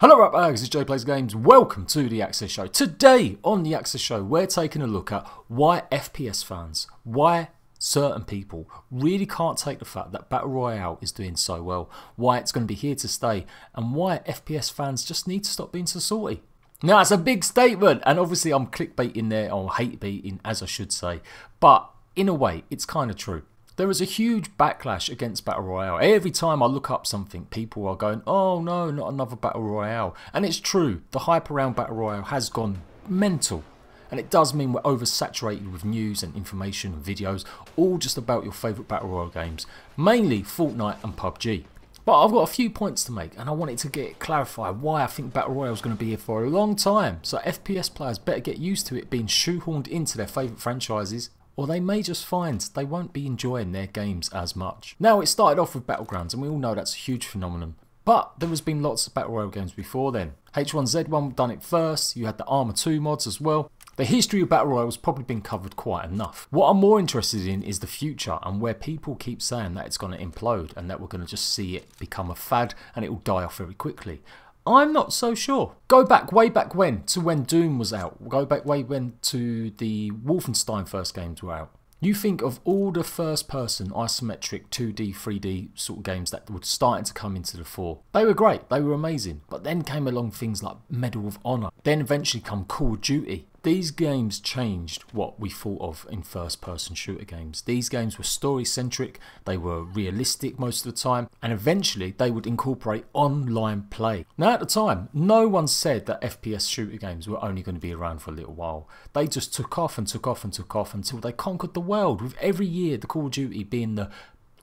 Hello right bags, it's Jade Plays Games. Welcome to the Access Show. Today on the Access Show we're taking a look at why FPS fans, why certain people really can't take the fact that Battle Royale is doing so well, why it's going to be here to stay, and why FPS fans just need to stop being so salty. Now it's a big statement, and obviously I'm clickbaiting there, or hate baiting as I should say, but in a way it's kind of true. There is a huge backlash against Battle Royale. Every time I look up something, people are going, oh no, not another Battle Royale. And it's true, the hype around Battle Royale has gone mental. And it does mean we're oversaturated with news and information and videos, all just about your favourite Battle Royale games. Mainly Fortnite and Pubg. But I've got a few points to make, and I wanted to get clarified why I think Battle Royale is going to be here for a long time. So FPS players better get used to it being shoehorned into their favourite franchises, or they may just find they won't be enjoying their games as much. Now it started off with Battlegrounds, and we all know that's a huge phenomenon. But there has been lots of Battle Royale games before then. H1Z1 done it first, you had the Arma 2 mods as well. The history of Battle Royale has probably been covered quite enough. What I'm more interested in is the future, and where people keep saying that it's going to implode and that we're going to just see it become a fad and it will die off very quickly. I'm not so sure. Go back, way back when, to when Doom was out. Go back way when to the Wolfenstein first games were out. You think of all the first person isometric 2D, 3D sort of games that were starting to come into the fore. They were great, they were amazing. But then came along things like Medal of Honor. Then eventually come Call of Duty. These games changed what we thought of in first-person shooter games. These games were story-centric, they were realistic most of the time, and eventually they would incorporate online play. Now at the time, no one said that FPS shooter games were only going to be around for a little while. They just took off and took off and took off until they conquered the world, with every year the Call of Duty being the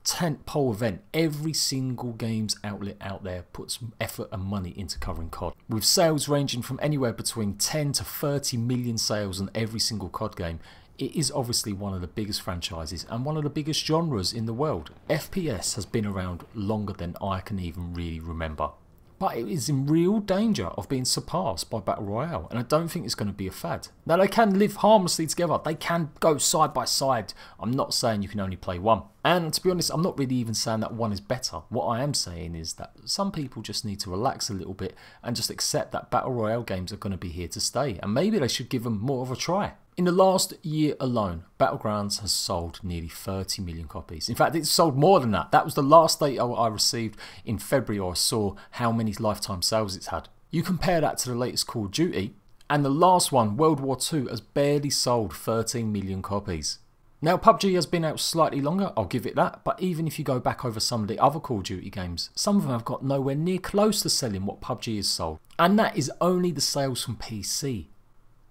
tentpole event. Every single games outlet out there puts effort and money into covering COD, with sales ranging from anywhere between 10 to 30 million sales on every single COD game. It is obviously one of the biggest franchises and one of the biggest genres in the world. FPS has been around longer than I can even really remember, but it is in real danger of being surpassed by Battle Royale, and I don't think it's going to be a fad. Now they can live harmlessly together, they can go side by side. I'm not saying you can only play one. And to be honest, I'm not really even saying that one is better. What I am saying is that some people just need to relax a little bit and just accept that Battle Royale games are going to be here to stay, and maybe they should give them more of a try. In the last year alone, Battlegrounds has sold nearly 30 million copies. In fact, it's sold more than that. That was the last data I received in February, or I saw how many lifetime sales it's had. You compare that to the latest Call of Duty, and the last one, World War II, has barely sold 13 million copies. Now PUBG has been out slightly longer, I'll give it that, but even if you go back over some of the other Call of Duty games, some of them have got nowhere near close to selling what PUBG has sold. And that is only the sales from PC.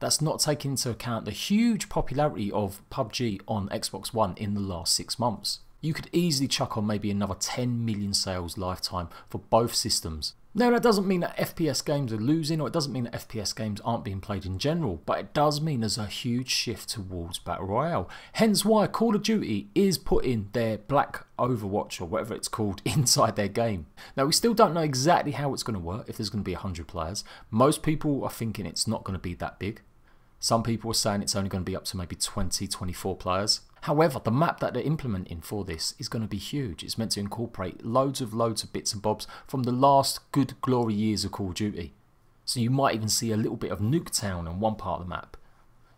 That's not taking into account the huge popularity of PUBG on Xbox One in the last 6 months. You could easily chuck on maybe another 10 million sales lifetime for both systems. Now that doesn't mean that FPS games are losing, or it doesn't mean that FPS games aren't being played in general, but it does mean there's a huge shift towards Battle Royale. Hence why Call of Duty is putting their Black Overwatch, or whatever it's called, inside their game. Now we still don't know exactly how it's going to work, if there's going to be 100 players. Most people are thinking it's not going to be that big. Some people are saying it's only going to be up to maybe 20, 24 players. However, the map that they're implementing for this is going to be huge. It's meant to incorporate loads of bits and bobs from the last good glory years of Call of Duty. So you might even see a little bit of Nuketown on one part of the map.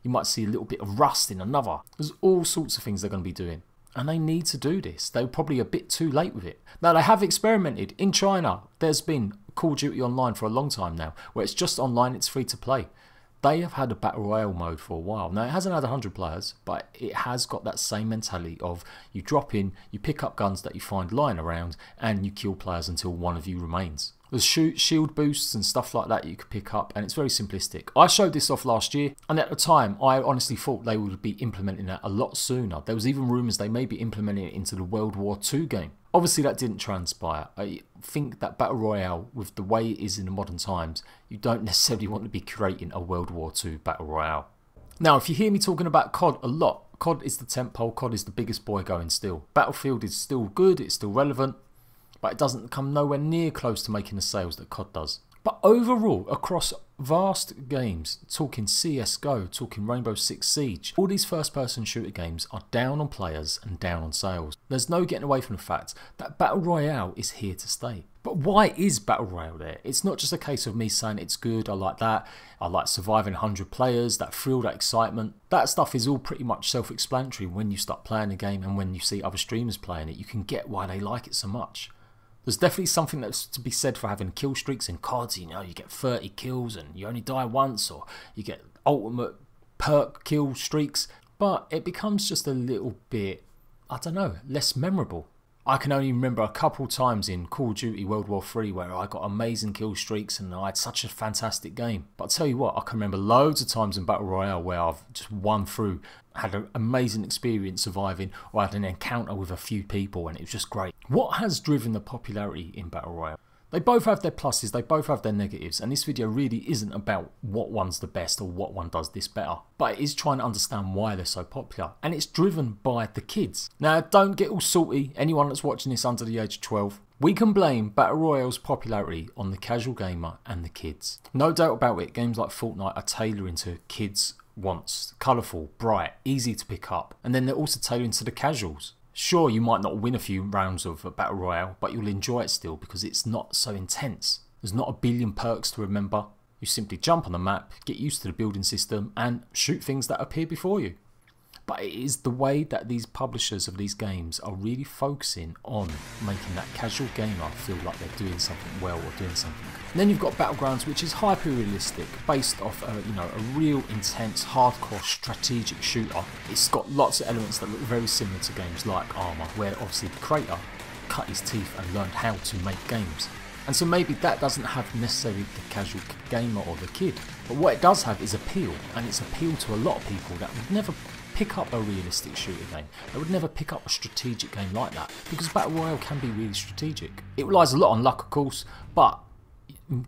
You might see a little bit of Rust in another. There's all sorts of things they're going to be doing. And they need to do this. They're probably a bit too late with it. Now they have experimented. In China, there's been Call of Duty Online for a long time now, where it's just online, it's free to play. They have had a Battle Royale mode for a while. Now it hasn't had 100 players, but it has got that same mentality of you drop in, you pick up guns that you find lying around, and you kill players until one of you remains. There's shield boosts and stuff like that you could pick up, and it's very simplistic. I showed this off last year, and at the time I honestly thought they would be implementing that a lot sooner. There was even rumours they may be implementing it into the World War II game. Obviously that didn't transpire. I think that Battle Royale, with the way it is in the modern times, you don't necessarily want to be creating a World War II Battle Royale. Now if you hear me talking about COD a lot, COD is the tentpole, COD is the biggest boy going still. Battlefield is still good, it's still relevant, but it doesn't come nowhere near close to making the sales that COD does. But overall, across vast games, talking CSGO, talking Rainbow Six Siege, all these first-person shooter games are down on players and down on sales. There's no getting away from the fact that Battle Royale is here to stay. But why is Battle Royale there? It's not just a case of me saying it's good, I like that, I like surviving 100 players, that thrill, that excitement. That stuff is all pretty much self-explanatory when you start playing the game, and when you see other streamers playing it, you can get why they like it so much. There's definitely something that's to be said for having kill streaks in COD. You know, you get 30 kills and you only die once, or you get ultimate perk kill streaks, but it becomes just a little bit, I don't know, less memorable. I can only remember a couple times in Call of Duty World War 3 where I got amazing kill streaks and I had such a fantastic game. But I'll tell you what, I can remember loads of times in Battle Royale where I've just won through, had an amazing experience surviving, or had an encounter with a few people, and it was just great. What has driven the popularity in Battle Royale? They both have their pluses, they both have their negatives, and this video really isn't about what one's the best or what one does this better, but it is trying to understand why they're so popular, and it's driven by the kids. Now, don't get all salty, anyone that's watching this under the age of 12. We can blame Battle Royale's popularity on the casual gamer and the kids. No doubt about it, games like Fortnite are tailoring to kids' wants. Colourful, bright, easy to pick up, and then they're also tailoring to the casuals. Sure, you might not win a few rounds of a Battle Royale, but you'll enjoy it still because it's not so intense. There's not a billion perks to remember. You simply jump on the map, get used to the building system, and shoot things that appear before you. But it is the way that these publishers of these games are really focusing on making that casual gamer feel like they're doing something well or doing something. And then you've got Battlegrounds, which is hyper-realistic, based off a real intense, hardcore strategic shooter. It's got lots of elements that look very similar to games like Arma, where obviously the creator cut his teeth and learned how to make games. And so maybe that doesn't have necessarily the casual gamer or the kid, but what it does have is appeal, and it's appeal to a lot of people that would never pick up a realistic shooter game. They would never pick up a strategic game like that, because Battle Royale can be really strategic. It relies a lot on luck, of course, but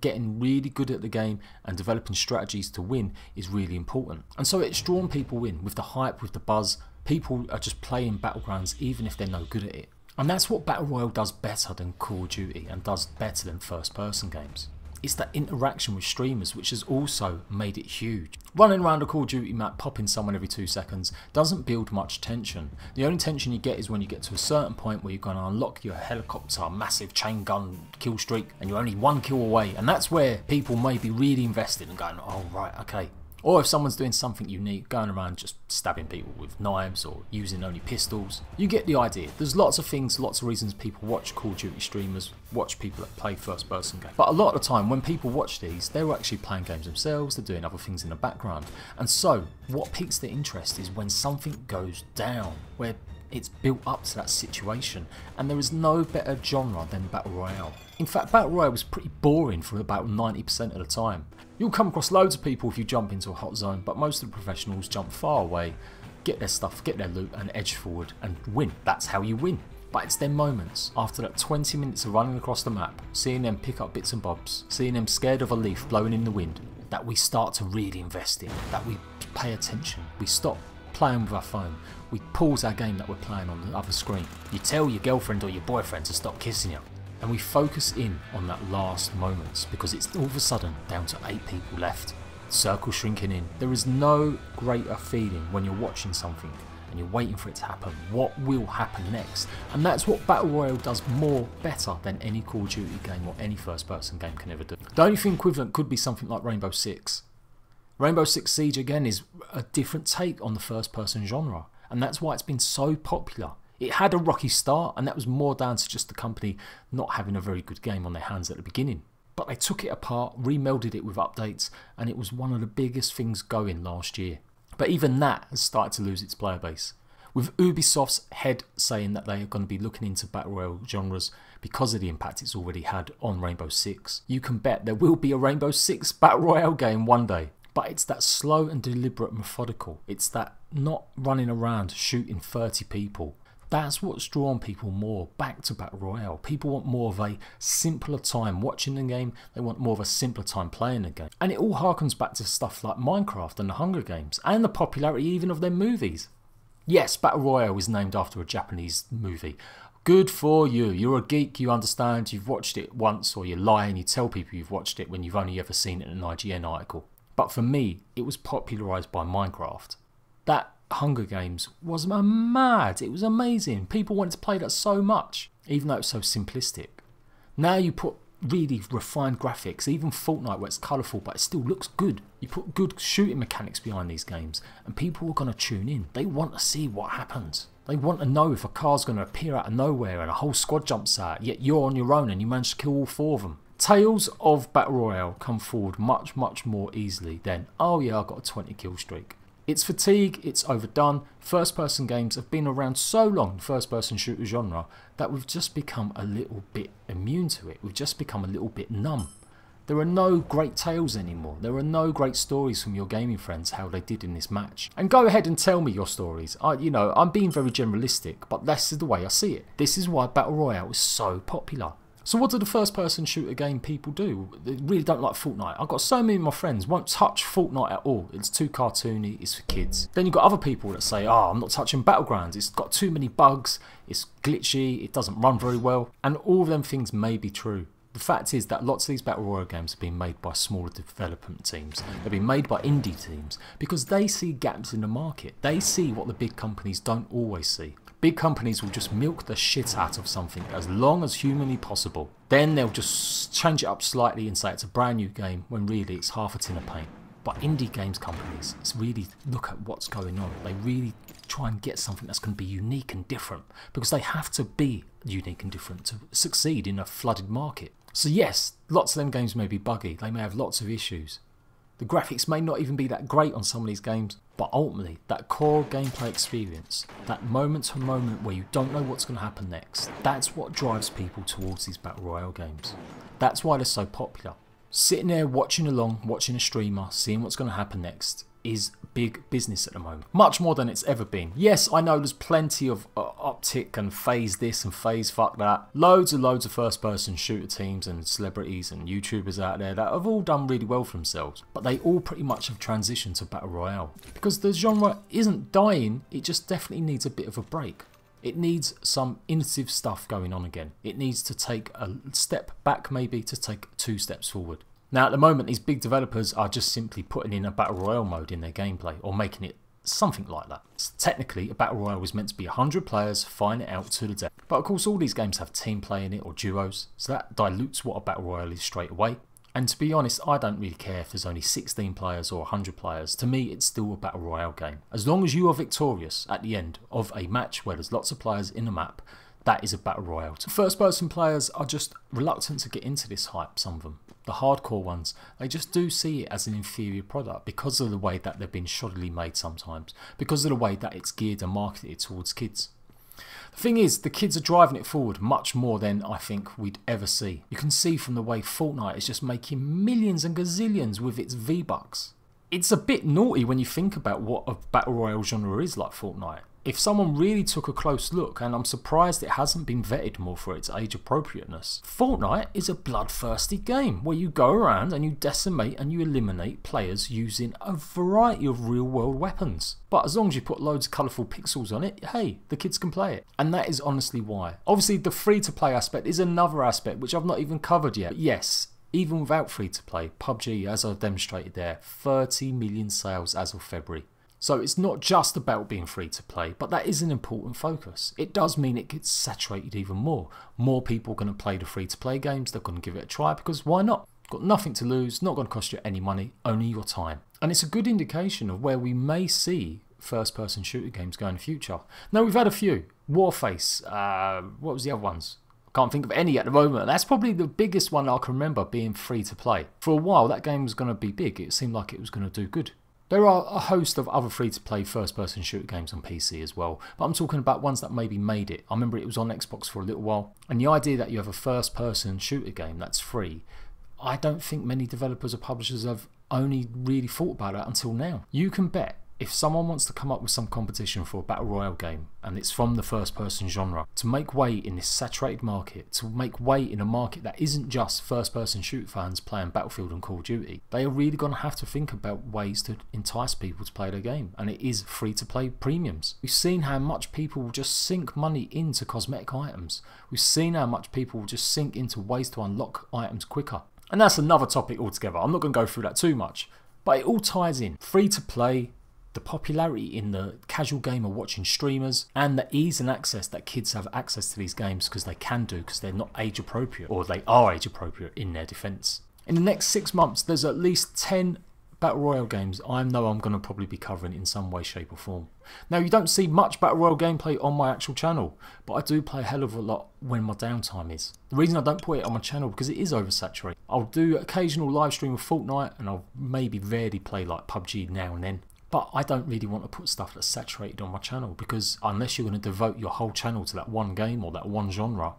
getting really good at the game and developing strategies to win is really important. And so it's drawn people in with the hype, with the buzz. People are just playing Battlegrounds even if they're no good at it. And that's what Battle Royale does better than Call of Duty and does better than first person games. It's that interaction with streamers which has also made it huge. Running around a Call of Duty map, popping someone every 2 seconds, doesn't build much tension. The only tension you get is when you get to a certain point where you're going to unlock your helicopter, massive chain gun kill streak, and you're only 1 kill away, and that's where people may be really invested and going, oh right, okay. Or if someone's doing something unique, going around just stabbing people with knives or using only pistols. You get the idea. There's lots of things, lots of reasons people watch Call of Duty streamers, watch people that play first person games. But a lot of the time when people watch these, they're actually playing games themselves, they're doing other things in the background. And so what piques their interest is when something goes down, where it's built up to that situation, and there is no better genre than Battle Royale. In fact, Battle Royale was pretty boring for about 90% of the time. You'll come across loads of people if you jump into a hot zone, but most of the professionals jump far away, get their stuff, get their loot, and edge forward and win. That's how you win. But it's their moments, after that 20 minutes of running across the map, seeing them pick up bits and bobs, seeing them scared of a leaf blowing in the wind, that we start to really invest in, that we pay attention, we stop playing with our phone, we pause our game that we're playing on the other screen. You tell your girlfriend or your boyfriend to stop kissing you. And we focus in on that last moments, because it's all of a sudden down to 8 people left. Circle shrinking in. There is no greater feeling when you're watching something and you're waiting for it to happen. What will happen next? And that's what Battle Royale does better than any Call of Duty game or any first person game can ever do. The only thing equivalent could be something like Rainbow Six. Rainbow Six Siege again is a different take on the first person genre, and that's why it's been so popular. It had a rocky start, and that was more down to just the company not having a very good game on their hands at the beginning. But they took it apart, remelded it with updates, and it was one of the biggest things going last year. But even that has started to lose its player base. With Ubisoft's head saying that they are going to be looking into Battle Royale genres because of the impact it's already had on Rainbow Six, you can bet there will be a Rainbow Six Battle Royale game one day. But it's that slow and deliberate methodical. It's that not running around shooting 30 people. That's what's drawn people more back to Battle Royale. People want more of a simpler time watching the game. They want more of a simpler time playing the game. And it all harkens back to stuff like Minecraft and the Hunger Games and the popularity even of their movies. Yes, Battle Royale is named after a Japanese movie. Good for you. You're a geek, you understand, you've watched it once, or you lie and you tell people you've watched it when you've only ever seen it in an IGN article. But for me, it was popularised by Minecraft. That Hunger Games was mad. It was amazing. People wanted to play that so much, even though it was so simplistic. Now you put really refined graphics, even Fortnite where it's colourful but it still looks good. You put good shooting mechanics behind these games and people are going to tune in. They want to see what happens. They want to know if a car's going to appear out of nowhere and a whole squad jumps out, yet you're on your own and you manage to kill all 4 of them. Tales of Battle Royale come forward much more easily than, oh yeah, I got a 20 kill streak. It's fatigue, it's overdone. First person games have been around so long, first person shooter genre, that we've just become a little bit immune to it. We've just become a little bit numb. There are no great tales anymore. There are no great stories from your gaming friends how they did in this match. And go ahead and tell me your stories. I'm being very generalistic, but this is the way I see it. This is why Battle Royale is so popular. So what do the first person shooter game people do? They really don't like Fortnite. I've got so many of my friends won't touch Fortnite at all. It's too cartoony, it's for kids. Then you've got other people that say, oh, I'm not touching Battlegrounds. It's got too many bugs, it's glitchy, it doesn't run very well. And all of them things may be true. The fact is that lots of these Battle Royale games have been made by smaller development teams. They've been made by indie teams because they see gaps in the market. They see what the big companies don't always see. Big companies will just milk the shit out of something as long as humanly possible. Then they'll just change it up slightly and say it's a brand new game when really it's half a tin of paint. But indie games companies, it's really look at what's going on. They really try and get something that's going to be unique and different because they have to be unique and different to succeed in a flooded market. So yes, lots of them games may be buggy, they may have lots of issues. The graphics may not even be that great on some of these games, but ultimately, that core gameplay experience, that moment to moment where you don't know what's going to happen next, that's what drives people towards these Battle Royale games. That's why they're so popular. Sitting there watching along, watching a streamer, seeing what's going to happen next is big business at the moment. Much more than it's ever been. Yes, I know there's plenty of optic and phase this and phase fuck that. Loads and loads of first person shooter teams and celebrities and YouTubers out there that have all done really well for themselves. But they all pretty much have transitioned to Battle Royale. Because the genre isn't dying, it just definitely needs a bit of a break. It needs some innovative stuff going on again. It needs to take a step back maybe to take 2 steps forward. Now at the moment these big developers are just simply putting in a Battle Royale mode in their gameplay or making it something like that. So technically a Battle Royale was meant to be 100 players fighting it out to the death. But of course all these games have team play in it or duos, so that dilutes what a Battle Royale is straight away. And to be honest, I don't really care if there's only 16 players or 100 players. To me, it's still a Battle Royale game. As long as you are victorious at the end of a match where there's lots of players in the map, that is a Battle Royale. First person players are just reluctant to get into this hype, some of them. The hardcore ones, they just do see it as an inferior product because of the way that they've been shoddily made sometimes. Because of the way that it's geared and marketed towards kids. The thing is, the kids are driving it forward much more than I think we'd ever see. You can see from the way Fortnite is just making millions and gazillions with its V-Bucks. It's a bit naughty when you think about what a Battle Royale genre is like Fortnite. If someone really took a close look, and I'm surprised it hasn't been vetted more for its age appropriateness, Fortnite is a bloodthirsty game where you go around and you decimate and you eliminate players using a variety of real world weapons. But as long as you put loads of colourful pixels on it, hey, the kids can play it. And that is honestly why. Obviously the free to play aspect is another aspect which I've not even covered yet. But yes, even without free to play, Pubg, as I've demonstrated there, 30 million sales as of February. So it's not just about being free to play, but that is an important focus. It does mean it gets saturated even more. More people are going to play the free to play games, they're going to give it a try because why not? Got nothing to lose, not going to cost you any money, only your time. And it's a good indication of where we may see first person shooter games go in the future. Now we've had a few. Warface, what was the other ones? Can't think of any at the moment. That's probably the biggest one I can remember being free to play. For a while that game was going to be big, it seemed like it was going to do good. There are a host of other free-to-play first-person shooter games on PC as well, but I'm talking about ones that maybe made it. I remember it was on Xbox for a little while, and the idea that you have a first-person shooter game that's free, I don't think many developers or publishers have only really thought about that until now. You can bet if someone wants to come up with some competition for a Battle Royale game, and it's from the first-person genre, to make way in this saturated market, to make way in a market that isn't just first-person shooter fans playing Battlefield and Call of Duty, they are really going to have to think about ways to entice people to play their game, and it is free-to-play premiums. We've seen how much people will just sink money into cosmetic items. We've seen how much people will just sink into ways to unlock items quicker. And that's another topic altogether. I'm not going to go through that too much, but it all ties in. Free-to-play, the popularity in the casual gamer watching streamers, and the ease and access that kids have access to these games because they can do, because they're not age appropriate, or they are age appropriate in their defence. In the next 6 months, there's at least 10 Battle Royale games I know I'm going to probably be covering in some way, shape or form. Now, you don't see much Battle Royale gameplay on my actual channel, but I do play a hell of a lot when my downtime is. The reason I don't put it on my channel because it is oversaturated. I'll do occasional live stream of Fortnite, and I'll maybe rarely play like PUBG now and then. But I don't really want to put stuff that's saturated on my channel, because unless you're going to devote your whole channel to that one game or that one genre,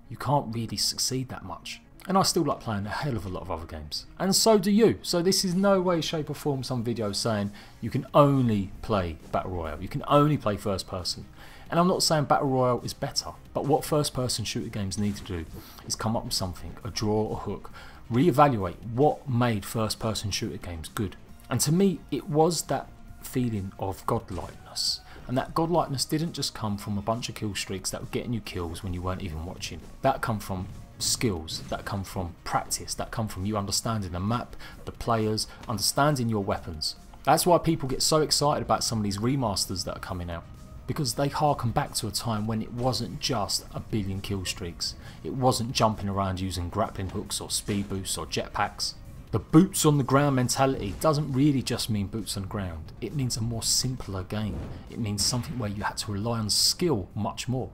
you can't really succeed that much. And I still like playing a hell of a lot of other games. And so do you. So this is no way, shape or form some video saying you can only play Battle Royale. You can only play first person. And I'm not saying Battle Royale is better. But what first person shooter games need to do is come up with something, a draw or hook, reevaluate what made first person shooter games good. And to me, it was that feeling of godlikeness. And that godlikeness didn't just come from a bunch of kill streaks that were getting you kills when you weren't even watching. That come from skills, that come from practice, that come from you understanding the map, the players, understanding your weapons. That's why people get so excited about some of these remasters that are coming out, because they harken back to a time when it wasn't just a billion kill streaks. It wasn't jumping around using grappling hooks or speed boosts or jetpacks. The boots on the ground mentality doesn't really just mean boots on the ground. It means a more simpler game. It means something where you had to rely on skill much more.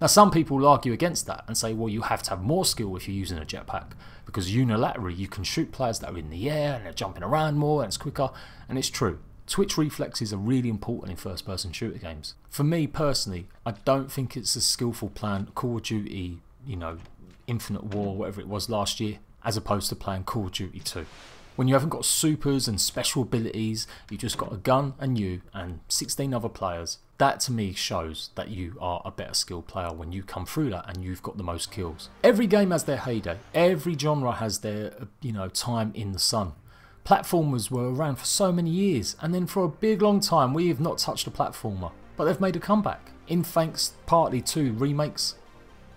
Now, some people will argue against that and say, well, you have to have more skill if you're using a jetpack, because unilaterally you can shoot players that are in the air and they're jumping around more and it's quicker. And it's true. Twitch reflexes are really important in first person shooter games. For me personally, I don't think it's a skillful plan Call of Duty, you know, Infinite War, whatever it was last year, as opposed to playing Call of Duty 2. When you haven't got supers and special abilities, you've just got a gun and you and 16 other players. That to me shows that you are a better skilled player when you come through that and you've got the most kills. Every game has their heyday. Every genre has their, time in the sun. Platformers were around for so many years, and then for a big long time we have not touched a platformer. But they've made a comeback, in thanks partly to remakes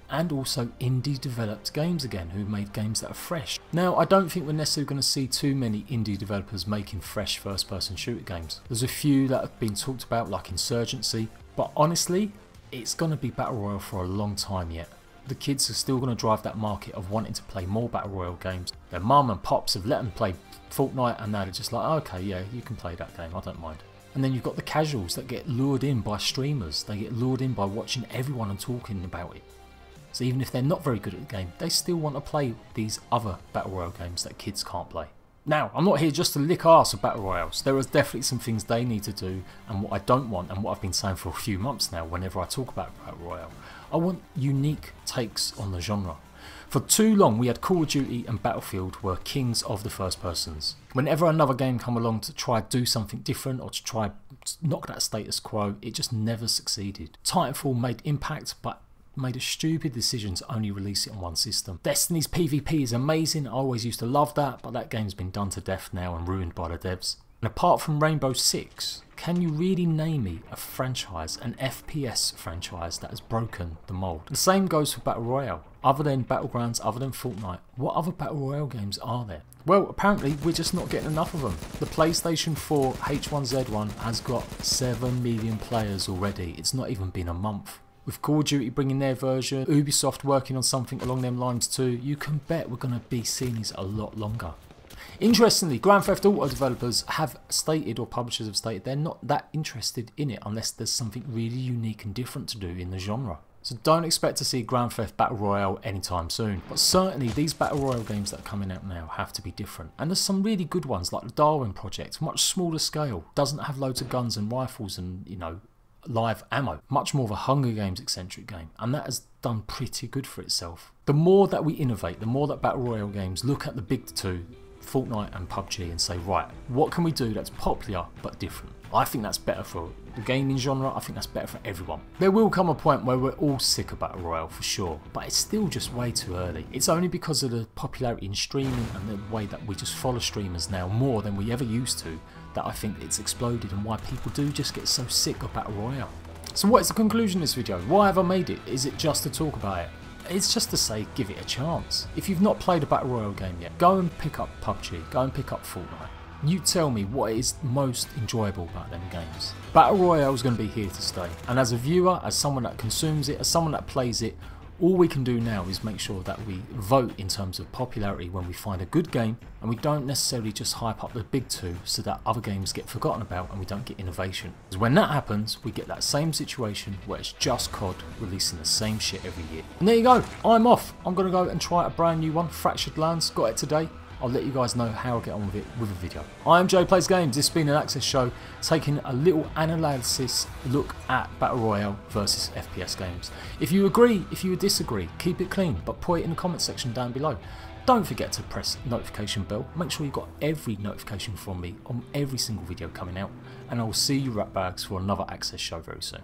and also indie developed games again, who made games that are fresh. Now, I don't think we're necessarily going to see too many indie developers making fresh first person shooter games. There's a few that have been talked about, like Insurgency, but honestly it's going to be Battle Royale for a long time yet. The kids are still going to drive that market of wanting to play more Battle Royale games. Their mum and pops have let them play Fortnite, and now they're just like, okay, yeah, you can play that game, I don't mind. And then you've got the casuals that get lured in by streamers. They get lured in by watching everyone and talking about it. So even if they're not very good at the game, they still want to play these other Battle Royale games that kids can't play. Now, I'm not here just to lick arse of Battle Royales. There are definitely some things they need to do, and what I don't want, and what I've been saying for a few months now whenever I talk about Battle Royale, I want unique takes on the genre. For too long we had Call of Duty and Battlefield were kings of the first persons. Whenever another game come along to try do something different or to try knock that status quo, it just never succeeded. Titanfall made impact, but made a stupid decision to only release it on one system. Destiny's PvP is amazing, I always used to love that, but that game's been done to death now and ruined by the devs. And apart from Rainbow Six, can you really name me a franchise, an FPS franchise that has broken the mould? The same goes for Battle Royale. Other than Battlegrounds, other than Fortnite, what other Battle Royale games are there? Well, apparently we're just not getting enough of them. The PlayStation 4 H1Z1 has got 7 million players already. It's not even been a month. With Call of Duty bringing their version, Ubisoft working on something along them lines too, you can bet we're going to be seeing these a lot longer. Interestingly, Grand Theft Auto developers have stated, or publishers have stated, they're not that interested in it unless there's something really unique and different to do in the genre. So don't expect to see Grand Theft Battle Royale anytime soon. But certainly these Battle Royale games that are coming out now have to be different. And there's some really good ones like the Darwin Project, much smaller scale, doesn't have loads of guns and rifles and, live ammo. Much more of a Hunger Games eccentric game, and that has done pretty good for itself. The more that we innovate, the more that Battle Royale games look at the big two, Fortnite and PUBG, and say, right, what can we do that's popular but different? I think that's better for the gaming genre, I think that's better for everyone. There will come a point where we're all sick of Battle Royale for sure, but it's still just way too early. It's only because of the popularity in streaming and the way that we just follow streamers now more than we ever used to, that I think it's exploded, and why people do just get so sick of Battle Royale. So what is the conclusion of this video? Why have I made it? Is it just to talk about it? It's just to say, give it a chance. If you've not played a Battle Royale game yet, go and pick up PUBG, go and pick up Fortnite. You tell me what is most enjoyable about them games. Battle Royale is going to be here to stay, and as a viewer, as someone that consumes it, as someone that plays it, all we can do now is make sure that we vote in terms of popularity when we find a good game, and we don't necessarily just hype up the big two so that other games get forgotten about and we don't get innovation. Because when that happens, we get that same situation where it's just COD releasing the same shit every year. And there you go, I'm off. I'm going to go and try a brand new one, Fractured Lands, got it today. I'll let you guys know how I get on with it with a video. I'm Jade Plays Games. This has been an Access show taking a little analysis look at Battle Royale versus FPS games. If you agree, if you disagree, keep it clean, but put it in the comment section down below. Don't forget to press the notification bell. Make sure you got every notification from me on every single video coming out. And I will see you ratbags for another Access show very soon.